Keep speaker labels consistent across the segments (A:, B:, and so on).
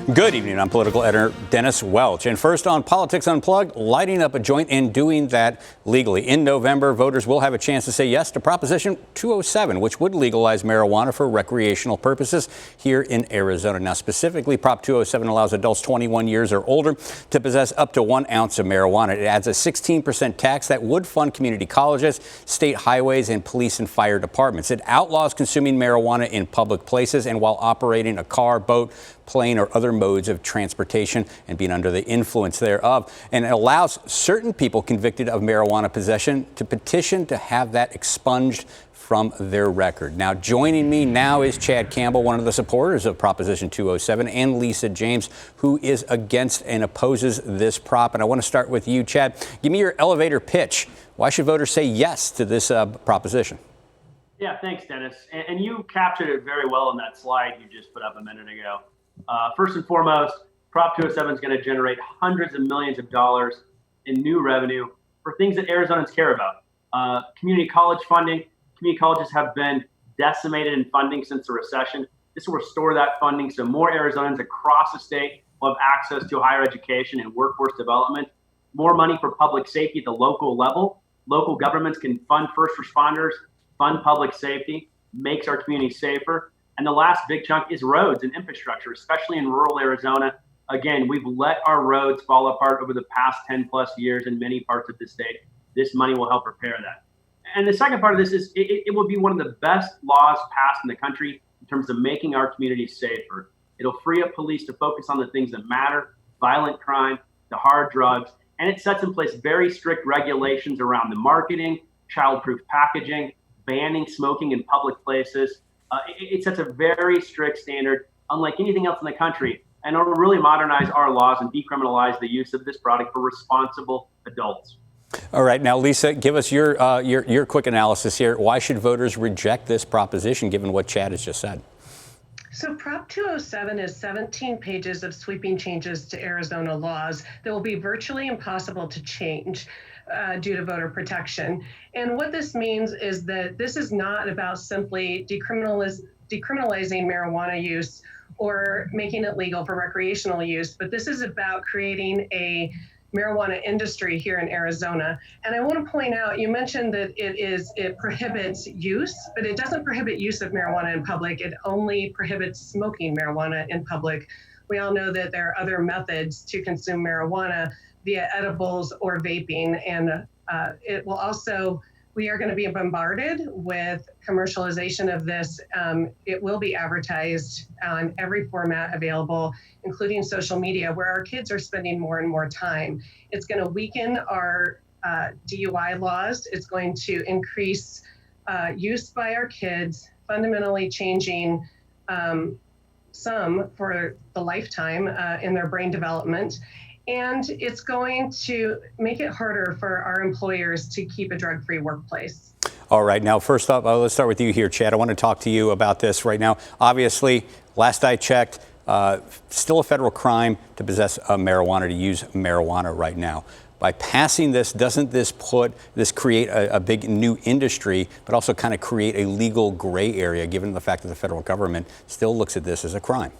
A: Good evening. I'm political editor Dennis Welch. And first on Politics Unplugged, lighting up a joint and doing that legally. In November, voters will have a chance to say yes to Proposition 207, which would legalize marijuana for recreational purposes here in Arizona. Now, specifically, Prop 207 allows adults 21 years or older to possess up to 1 ounce of marijuana. It adds a 16% tax that would fund community colleges, state highways, and police and fire departments. It outlaws consuming marijuana in public places and while operating a car, boat, plane, or other modes of transportation and being under the influence thereof. And it allows certain people convicted of marijuana possession to petition to have that expunged from their record. Now, joining me now is Chad Campbell, one of the supporters of Proposition 207, and Lisa James, who is against and opposes this prop. And I want to start with you, Chad. Give me your elevator pitch. Why should voters say yes to this proposition?
B: Yeah, thanks, Dennis. And you captured it very well in that slide you just put up a minute ago. First and foremost, Prop 207 is going to generate hundreds of millions of dollars in new revenue for things that Arizonans care about. Community college funding. Community colleges have been decimated in funding since the recession. This will restore that funding so more Arizonans across the state will have access to higher education and workforce development. More money for public safety at the local level. Local governments can fund first responders, fund public safety, makes our community safer. And the last big chunk is roads and infrastructure, especially in rural Arizona. Again, we've let our roads fall apart over the past 10 plus years in many parts of the state. This money will help repair that. And the second part of this is it will be one of the best laws passed in the country in terms of making our communities safer. It'll free up police to focus on the things that matter, violent crime, the hard drugs, and it sets in place very strict regulations around the marketing, child-proof packaging, banning smoking in public places. It sets a very strict standard, unlike anything else in the country, and it'll really modernize our laws and decriminalize the use of this product for responsible adults.
A: All right. Now, Lisa, give us your quick analysis here. Why should voters reject this proposition, given what Chad has just said?
C: So Prop 207 is 17 pages of sweeping changes to Arizona laws that will be virtually impossible to change due to voter protection. And what this means is that this is not about simply decriminalizing marijuana use or making it legal for recreational use, but this is about creating a marijuana industry here in Arizona. And I want to point out, you mentioned that it prohibits use, but it doesn't prohibit use of marijuana in public. It only prohibits smoking marijuana in public. We all know that there are other methods to consume marijuana via edibles or vaping. And it will also, we are going to be bombarded with commercialization of this. It will be advertised on every format available, including social media, where our kids are spending more and more time. It's going to weaken our DUI laws. It's going to increase use by our kids, fundamentally changing some for the lifetime in their brain development. And it's going to make it harder for our employers to keep a drug-free workplace.
A: All right. Now, first up, let's start with you here, Chad. I want to talk to you about this right now. Obviously, last I checked, still a federal crime to possess marijuana, to use marijuana right now. By passing this, doesn't this create a big new industry, but also kind of create a legal gray area, given the fact that the federal government still looks at this as a crime?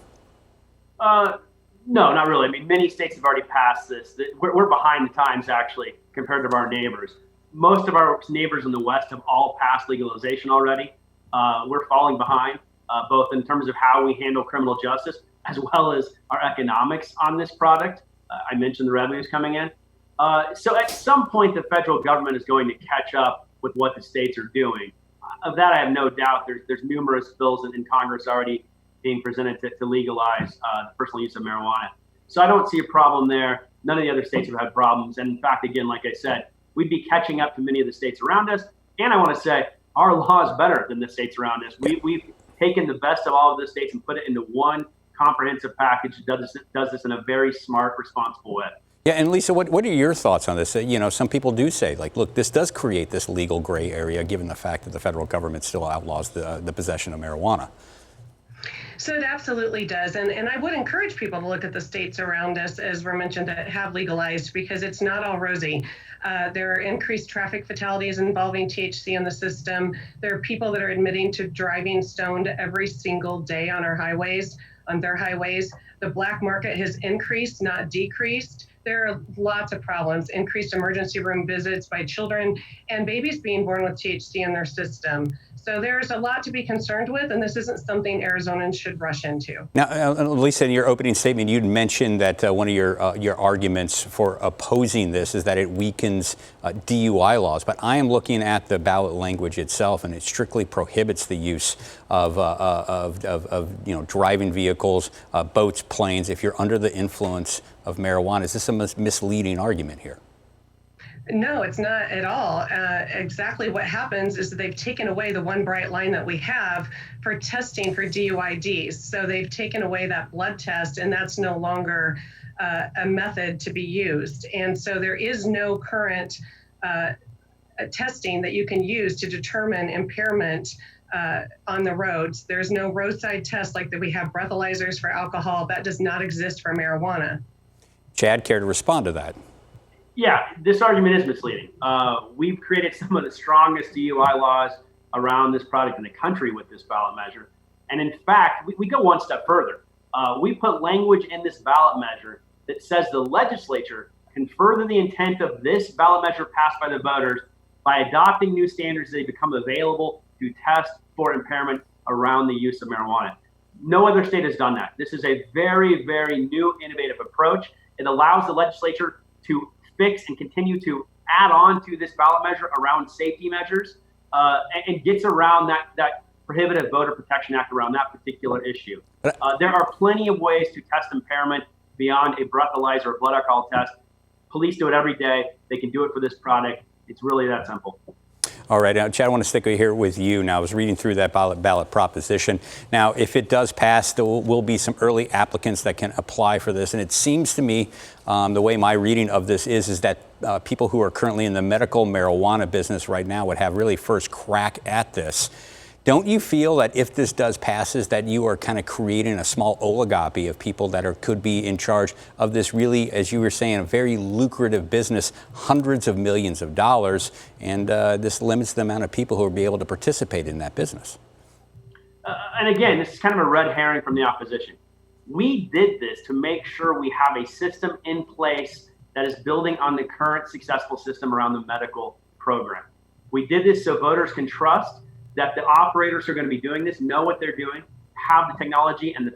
B: No, not really. I mean, many states have already passed this. We're behind the times, actually, compared to our neighbors. Most of our neighbors in the West have all passed legalization already. We're falling behind, both in terms of how we handle criminal justice, as well as our economics on this product. I mentioned the revenues coming in. So at some point, the federal government is going to catch up with what the states are doing. Of that, I have no doubt. There's numerous bills in Congress already being presented to legalize the personal use of marijuana. So I don't see a problem there. None of the other states have had problems. And in fact, again, like I said, we'd be catching up to many of the states around us. And I want to say our law is better than the states around us. We've taken the best of all of the states and put it into one comprehensive package that does this in a very smart, responsible way.
A: Yeah, and Lisa, what are your thoughts on this? You know, some people do say, like, look, this does create this legal gray area, given the fact that the federal government still outlaws the possession of marijuana.
C: So it absolutely does. And I would encourage people to look at the states around us, as were mentioned, that have legalized, because it's not all rosy. There are increased traffic fatalities involving THC in the system. There are people that are admitting to driving stoned every single day on our highways, on their highways. The black market has increased, not decreased. There are lots of problems, increased emergency room visits by children and babies being born with THC in their system. So there's a lot to be concerned with, and this isn't something Arizonans should rush into.
A: Now, Lisa, in your opening statement, you'd mentioned that one of your arguments for opposing this is that it weakens DUI laws. But I am looking at the ballot language itself, and it strictly prohibits the use of driving vehicles, boats, planes, if you're under the influence of marijuana. Is this a misleading argument here?
C: No, it's not at all. Exactly what happens is that they've taken away the one bright line that we have for testing for DUIDs. So they've taken away that blood test, and that's no longer a method to be used. And so there is no current testing that you can use to determine impairment on the roads. There's no roadside test like that we have breathalyzers for alcohol. That does not exist for marijuana.
A: Chad, care to respond to that?
B: Yeah, this argument is misleading. We've created some of the strongest DUI laws around this product in the country with this ballot measure. And in fact, we go one step further. We put language in this ballot measure that says the legislature can further the intent of this ballot measure passed by the voters by adopting new standards as they become available to test for impairment around the use of marijuana. No other state has done that. This is a very, very new, innovative approach. It allows the legislature to fix and continue to add on to this ballot measure around safety measures and gets around that prohibitive voter protection act around that particular issue. There are plenty of ways to test impairment beyond a breathalyzer or blood alcohol test. Police do it every day. They can do it for this product. It's really that simple.
A: All right, now, Chad, I want to stick here with you. Now, I was reading through that ballot proposition. Now, if it does pass, there will be some early applicants that can apply for this. And it seems to me, the way my reading of this is that people who are currently in the medical marijuana business right now would have really first crack at this. Don't you feel that if this does passes, that you are kind of creating a small oligopoly of people that could be in charge of this really, as you were saying, a very lucrative business, hundreds of millions of dollars, and this limits the amount of people who will be able to participate in that business?
B: And again, this is kind of a red herring from the opposition. We did this to make sure we have a system in place that is building on the current successful system around the medical program. We did this so voters can trust that the operators who are going to be doing this know what they're doing, have the technology and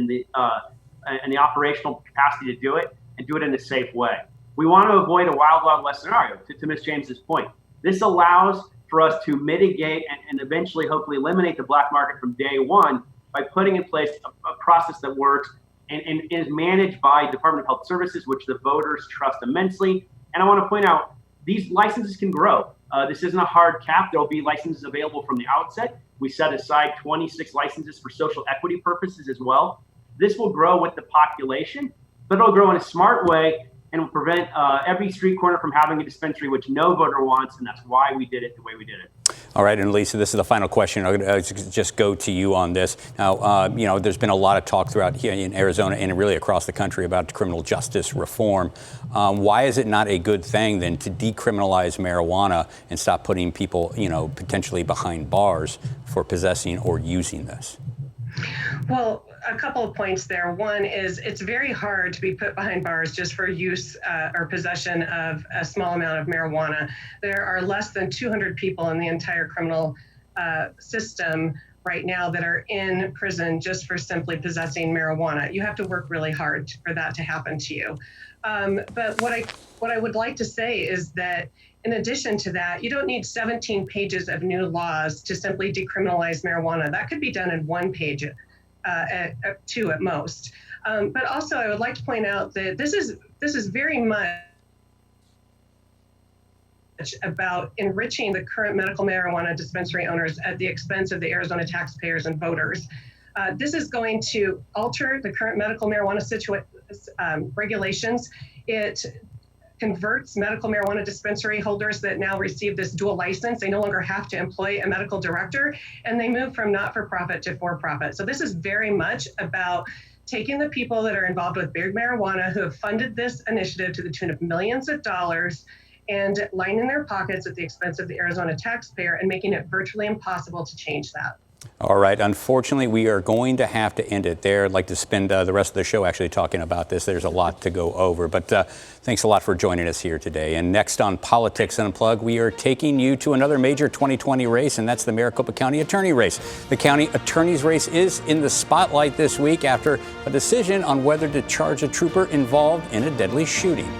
B: the operational capacity to do it, and do it in a safe way. We want to avoid a wild, wild west scenario. To Ms. James's point, this allows for us to mitigate and eventually, hopefully, eliminate the black market from day one by putting in place a process that works and is managed by Department of Health Services, which the voters trust immensely. And I want to point out, these licenses can grow. This isn't a hard cap. There will be licenses available from the outset. We set aside 26 licenses for social equity purposes as well. This will grow with the population, but it'll grow in a smart way and will prevent every street corner from having a dispensary, which no voter wants, and that's why we did it the way we did it.
A: All right, and Lisa, this is the final question. I'll just go to you on this. Now, there's been a lot of talk throughout here in Arizona and really across the country about criminal justice reform. Why is it not a good thing then to decriminalize marijuana and stop putting people, potentially behind bars for possessing or using this?
C: Well, a couple of points there. One is it's very hard to be put behind bars just for use or possession of a small amount of marijuana. There are less than 200 people in the entire criminal system right now that are in prison just for simply possessing marijuana. You have to work really hard for that to happen to you. But what I would like to say is that in addition to that, you don't need 17 pages of new laws to simply decriminalize marijuana. That could be done in one page, two at most. But also, I would like to point out that this is very much about enriching the current medical marijuana dispensary owners at the expense of the Arizona taxpayers and voters. This is going to alter the current medical marijuana regulations. It converts medical marijuana dispensary holders that now receive this dual license. They no longer have to employ a medical director, and they move from not-for-profit to for-profit. So this is very much about taking the people that are involved with big marijuana who have funded this initiative to the tune of millions of dollars and lining their pockets at the expense of the Arizona taxpayer and making it virtually impossible to change that.
A: All right. Unfortunately, we are going to have to end it there. I'd like to spend the rest of the show actually talking about this. There's a lot to go over, but thanks a lot for joining us here today. And next on Politics Unplugged, we are taking you to another major 2020 race, and that's the Maricopa County Attorney race. The county attorney's race is in the spotlight this week after a decision on whether to charge a trooper involved in a deadly shooting.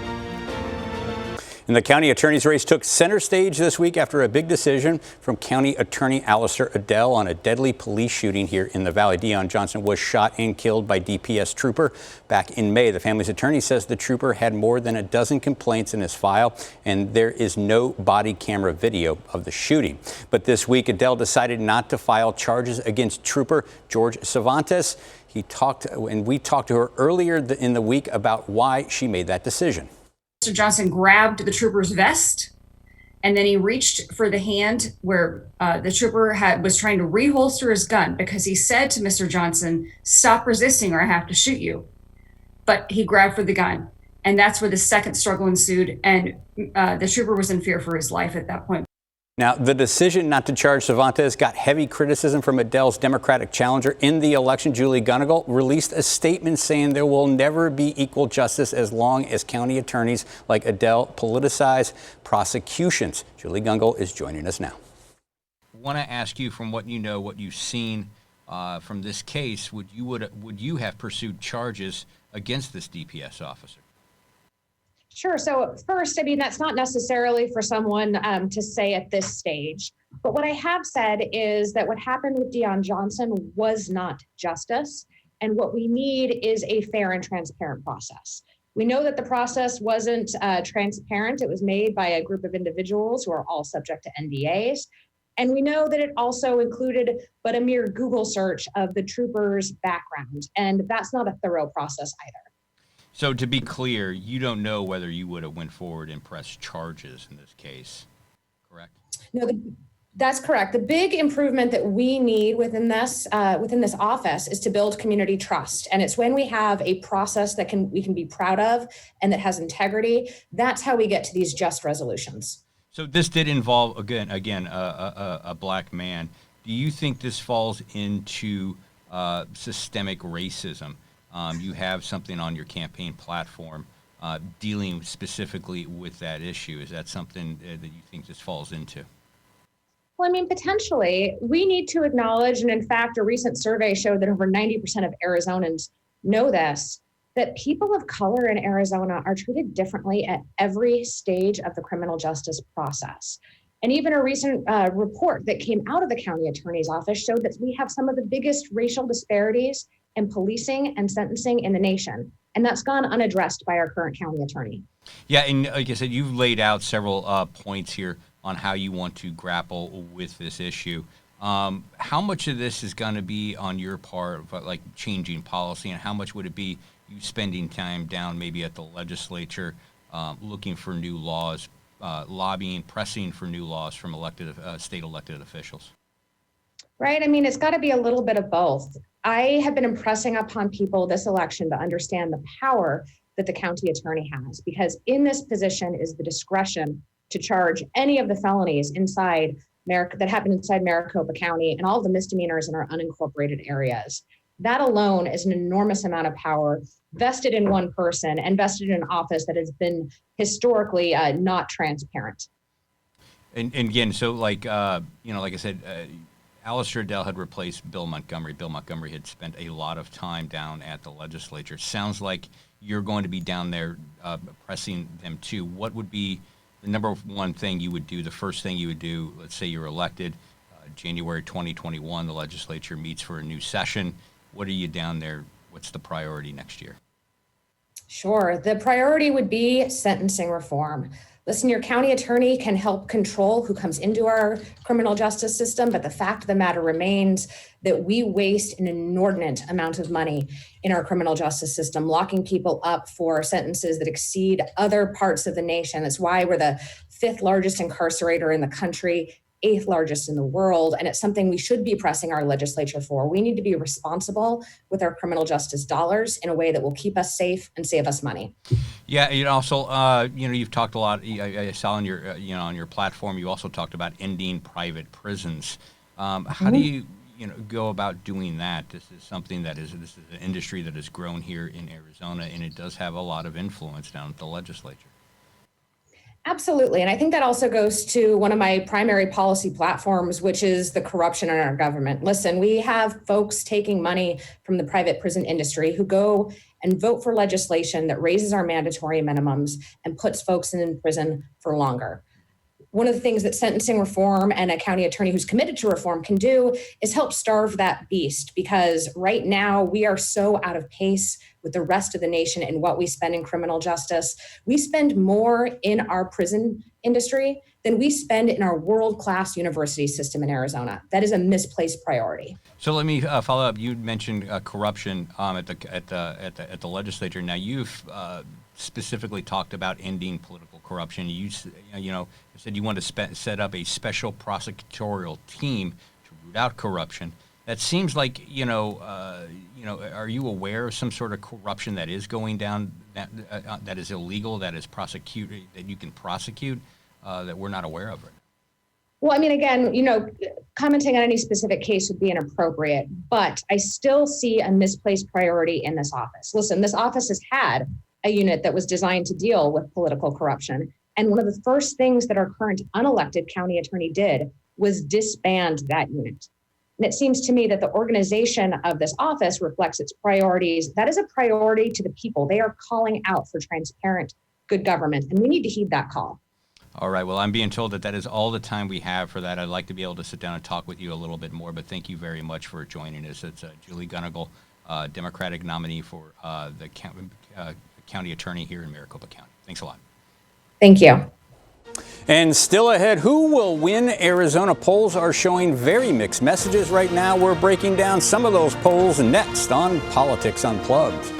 A: And the county attorney's race took center stage this week after a big decision from County Attorney Pollster on a deadly police shooting here in the Valley. Deon Johnson was shot and killed by DPS trooper back in May. The family's attorney says the trooper had more than a dozen complaints in his file, and there is no body camera video of the shooting. But this week, Adele decided not to file charges against trooper George Cervantes. We talked to her earlier in the week about why she made that decision.
D: Mr. Johnson grabbed the trooper's vest, and then he reached for the hand where the trooper was trying to reholster his gun because he said to Mr. Johnson, "Stop resisting or I have to shoot you." But he grabbed for the gun, and that's where the second struggle ensued, and the trooper was in fear for his life at that point.
A: Now, the decision not to charge Cervantes got heavy criticism from Adele's Democratic challenger in the election. Julie Gunnigal released a statement saying there will never be equal justice as long as county attorneys like Adele politicize prosecutions. Julie Gunnigal is joining us now.
E: I want to ask you, from what you know, what you've seen from this case, would you have pursued charges against this DPS officer?
F: Sure. So first, I mean, that's not necessarily for someone to say at this stage. But what I have said is that what happened with Deon Johnson was not justice. And what we need is a fair and transparent process. We know that the process wasn't transparent. It was made by a group of individuals who are all subject to NDAs. And we know that it also included but a mere Google search of the trooper's background. And that's not a thorough process either.
E: So to be clear, you don't know whether you would have went forward and pressed charges in this case, correct?
F: No, that's correct. The big improvement that we need within this office is to build community trust. And it's when we have a process that we can be proud of and that has integrity, that's how we get to these just resolutions.
E: So this did involve, again, a black man. Do you think this falls into systemic racism? You have something on your campaign platform dealing specifically with that issue. Is that something that you think this falls into?
F: Well, I mean, potentially. We need to acknowledge, and in fact, a recent survey showed that over 90% of Arizonans know this, that people of color in Arizona are treated differently at every stage of the criminal justice process. And even a recent report that came out of the county attorney's office showed that we have some of the biggest racial disparities in policing and sentencing in the nation. And that's gone unaddressed by our current county attorney.
E: Yeah, and like I said, you've laid out several points here on how you want to grapple with this issue. How much of this is going to be on your part, like changing policy, and how much would it be you spending time down maybe at the legislature looking for new laws, lobbying, pressing for new laws from state elected officials?
F: Right. I mean, it's got to be a little bit of both. I have been impressing upon people this election to understand the power that the county attorney has, because in this position is the discretion to charge any of the felonies that happen inside Maricopa County and all of the misdemeanors in our unincorporated areas. That alone is an enormous amount of power vested in one person and vested in an office that has been historically not transparent.
E: And again, so like I said, Alistair Adele had replaced Bill Montgomery. Bill Montgomery had spent a lot of time down at the legislature. Sounds like you're going to be down there pressing them too. What would be the number one thing you would do, the first thing you would do? Let's say you're elected January 2021, the legislature meets for a new session. What are you down there? What's the priority next year?
F: Sure. The priority would be sentencing reform. Listen, your county attorney can help control who comes into our criminal justice system, but the fact of the matter remains that we waste an inordinate amount of money in our criminal justice system, locking people up for sentences that exceed other parts of the nation. That's why we're the 5th largest incarcerator in the country, 8th largest in the world, and it's something we should be pressing our legislature for. We need to be responsible with our criminal justice dollars in a way that will keep us safe and save us money.
E: Yeah, also, you've talked a lot. I saw on your, on your platform, you also talked about ending private prisons. How do you, go about doing that? This is this is an industry that has grown here in Arizona, and it does have a lot of influence down at the legislature.
F: Absolutely. And I think that also goes to one of my primary policy platforms, which is the corruption in our government. Listen, we have folks taking money from the private prison industry who go and vote for legislation that raises our mandatory minimums and puts folks in prison for longer. One of the things that sentencing reform and a county attorney who's committed to reform can do is help starve that beast, because right now we are so out of pace with the rest of the nation in what we spend in criminal justice. We spend more in our prison industry than we spend in our world-class university system in Arizona. That is a misplaced priority.
E: So let me follow up. You mentioned corruption at the legislature. Now you've specifically talked about ending political corruption. You said you want to set up a special prosecutorial team to root out corruption. That seems like are you aware of some sort of corruption that is going down that is illegal, that is prosecuted, that you can prosecute, that we're not aware of?
F: Well, I mean, again, commenting on any specific case would be inappropriate, but I still see a misplaced priority in this office. Listen, this office has had a unit that was designed to deal with political corruption. And one of the first things that our current unelected county attorney did was disband that unit. And it seems to me that the organization of this office reflects its priorities. That is a priority to the people. They are calling out for transparent, good government, and we need to heed that call.
E: All right. Well, I'm being told that is all the time we have for that. I'd like to be able to sit down and talk with you a little bit more, but thank you very much for joining us. It's Julie Gunnagle, Democratic nominee for the county attorney here in Maricopa County. Thanks a lot.
F: Thank you.
A: And still ahead, who will win Arizona? Polls are showing very mixed messages right now. We're breaking down some of those polls next on Politics Unplugged.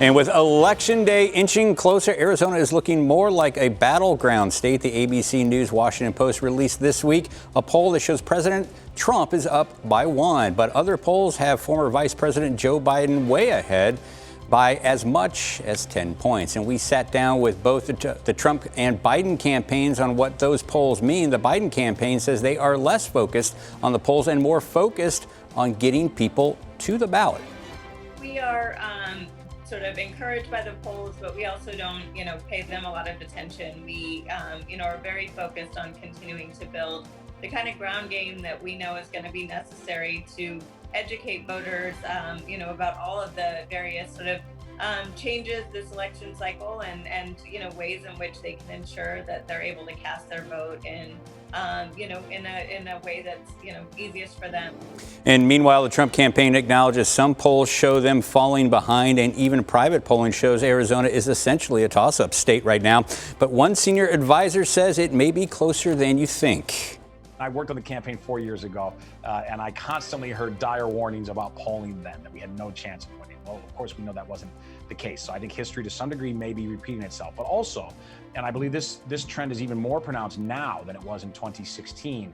A: And with Election Day inching closer, Arizona is looking more like a battleground state. The ABC News Washington Post released this week a poll that shows President Trump is up by 1, but other polls have former Vice President Joe Biden way ahead by as much as 10 points. And we sat down with both the Trump and Biden campaigns on what those polls mean. The Biden campaign says they are less focused on the polls and more focused on getting people to the ballot.
G: We are sort of encouraged by the polls, but we also don't, pay them a lot of attention. We, are very focused on continuing to build the kind of ground game that we know is going to be necessary to educate voters, about all of the various sort of changes this election cycle and ways in which they can ensure that they're able to cast their vote in a way that's, easiest for them.
A: And meanwhile, the Trump campaign acknowledges some polls show them falling behind, and even private polling shows Arizona is essentially a toss-up state right now. But one senior advisor says it may be closer than you think.
H: I worked on the campaign 4 years ago, and I constantly heard dire warnings about polling then, that we had no chance of winning. Well, of course, we know that wasn't the case. So I think history to some degree may be repeating itself. But also, and I believe this trend is even more pronounced now than it was in 2016,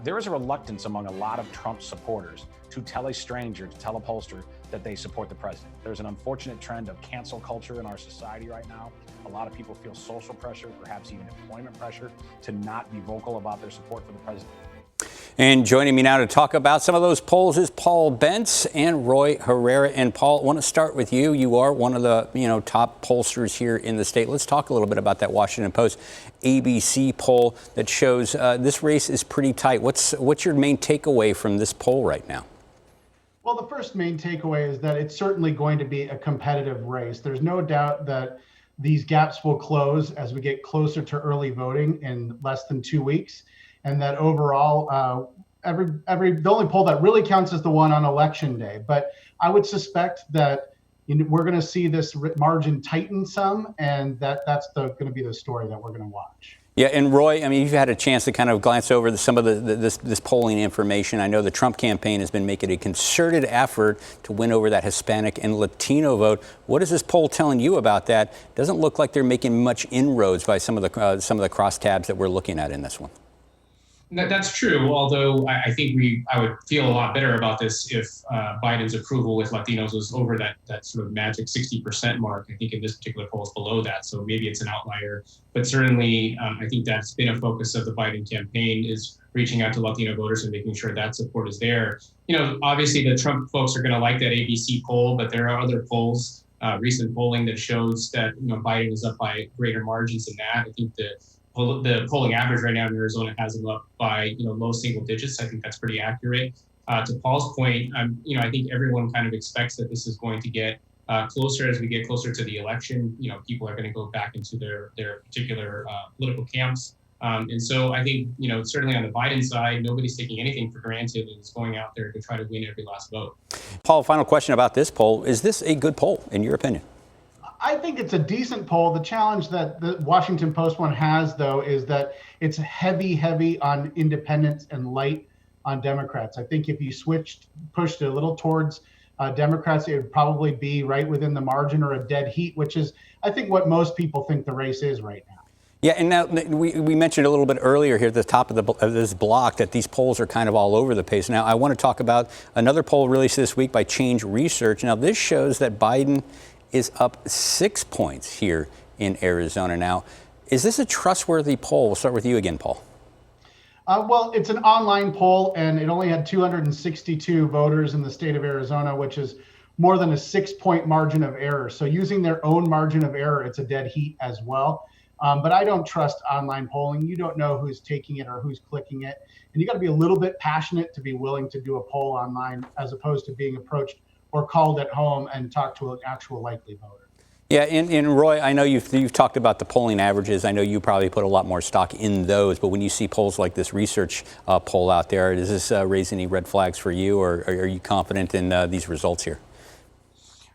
H: there is a reluctance among a lot of Trump supporters to tell a stranger, to tell a pollster that they support the president. There's an unfortunate trend of cancel culture in our society right now. A lot of people feel social pressure, perhaps even employment pressure, to not be vocal about their support for the president.
A: And joining me now to talk about some of those polls is Paul Bentz and Roy Herrera. And Paul, I want to start with you. You are one of the top pollsters here in the state. Let's talk a little bit about that Washington Post ABC poll that shows this race is pretty tight. What's your main takeaway from this poll right now?
I: Well, the first main takeaway is that it's certainly going to be a competitive race. There's no doubt that these gaps will close as we get closer to early voting in less than 2 weeks. And that overall, the only poll that really counts is the one on election day. But I would suspect that, we're going to see this margin tighten some, and that's going to be the story that we're going to watch.
A: Yeah, and Roy, I mean, you've had a chance to kind of glance over some of this polling information. I know the Trump campaign has been making a concerted effort to win over that Hispanic and Latino vote. What is this poll telling you about that? Doesn't look like they're making much inroads by some of the crosstabs that we're looking at in this one.
J: That's true, although I think I would feel a lot better about this if Biden's approval with Latinos was over that sort of magic 60% mark. I think in this particular poll is below that, so maybe it's an outlier. But certainly, I think that's been a focus of the Biden campaign, is reaching out to Latino voters and making sure that support is there. Obviously the Trump folks are going to like that ABC poll, but there are other polls, recent polling that shows that Biden is up by greater margins than that. I think the polling average right now in Arizona has them up by low single digits. I think that's pretty accurate. To Paul's point, I think everyone kind of expects that this is going to get closer as we get closer to the election. People are going to go back into their particular political camps. And so I think, certainly on the Biden side, nobody's taking anything for granted and is going out there to try to win every last vote.
A: Paul, final question about this poll. Is this a good poll, in your opinion?
I: I think it's a decent poll. The challenge that the Washington Post one has, though, is that it's heavy on independents and light on Democrats. I think if you pushed a little towards Democrats, it would probably be right within the margin or a dead heat, which is, I think, what most people think the race is right now.
A: Yeah, and now we mentioned a little bit earlier here at the top of this block that these polls are kind of all over the place. Now, I want to talk about another poll released this week by Change Research. Now, this shows that Biden is up 6 points here in Arizona. Now, is this a trustworthy poll? We'll start with you again, Paul.
I: Well, it's an online poll, and it only had 262 voters in the state of Arizona, which is more than a 6-point margin of error. So using their own margin of error, it's a dead heat as well. But I don't trust online polling. You don't know who's taking it or who's clicking it. And you got to be a little bit passionate to be willing to do a poll online, as opposed to being approached or called at home and talk to an actual likely voter.
A: Yeah, and Roy, I know you've talked about the polling averages. I know you probably put a lot more stock in those, but when you see polls like this research poll out there, does this raise any red flags for you, or are you confident in these results here?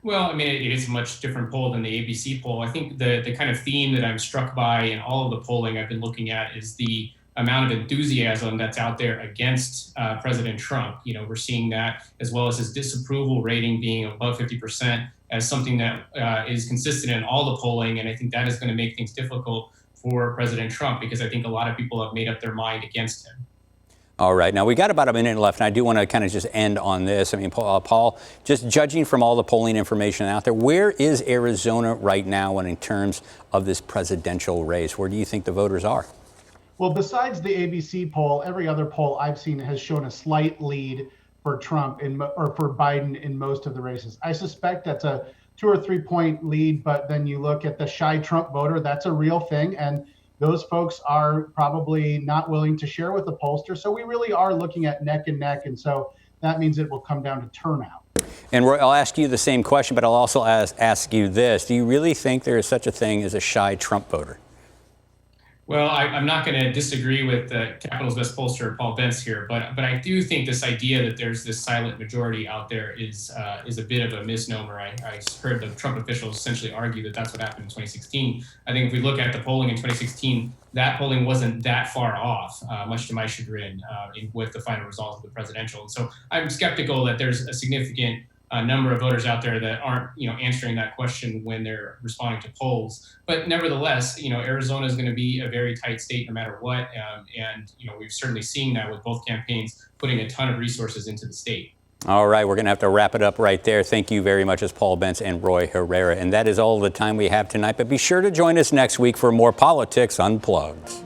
J: Well, I mean, it is a much different poll than the ABC poll. I think the kind of theme that I'm struck by in all of the polling I've been looking at is the amount of enthusiasm that's out there against President Trump. We're seeing that, as well as his disapproval rating being above 50%, as something that is consistent in all the polling. And I think that is going to make things difficult for President Trump, because I think a lot of people have made up their mind against him.
A: All right. Now, we got about a minute left, and I do want to kind of just end on this. I mean, Paul, just judging from all the polling information out there, where is Arizona right now in terms of this presidential race? Where do you think the voters are?
I: Well, besides the ABC poll, every other poll I've seen has shown a slight lead for Trump or for Biden in most of the races. I suspect that's a 2 or 3 point lead, but then you look at the shy Trump voter, that's a real thing. And those folks are probably not willing to share with the pollster. So we really are looking at neck and neck. And so that means it will come down to turnout.
A: And Roy, I'll ask you the same question, but I'll also ask you this. Do you really think there is such a thing as a shy Trump voter?
J: Well, I'm not going to disagree with Capital's best pollster, Paul Bence, here, but I do think this idea that there's this silent majority out there is a bit of a misnomer. I heard the Trump officials essentially argue that that's what happened in 2016. I think if we look at the polling in 2016, that polling wasn't that far off, much to my chagrin, with the final results of the presidential. And so I'm skeptical that there's a significant number of voters out there that aren't, answering that question when they're responding to polls. But nevertheless, Arizona is going to be a very tight state no matter what. And we've certainly seen that with both campaigns putting a ton of resources into the state. All
A: right, we're going to have to wrap it up right there. Thank you very much, as Paul Bence and Roy Herrera. And that is all the time we have tonight. But be sure to join us next week for more Politics Unplugged.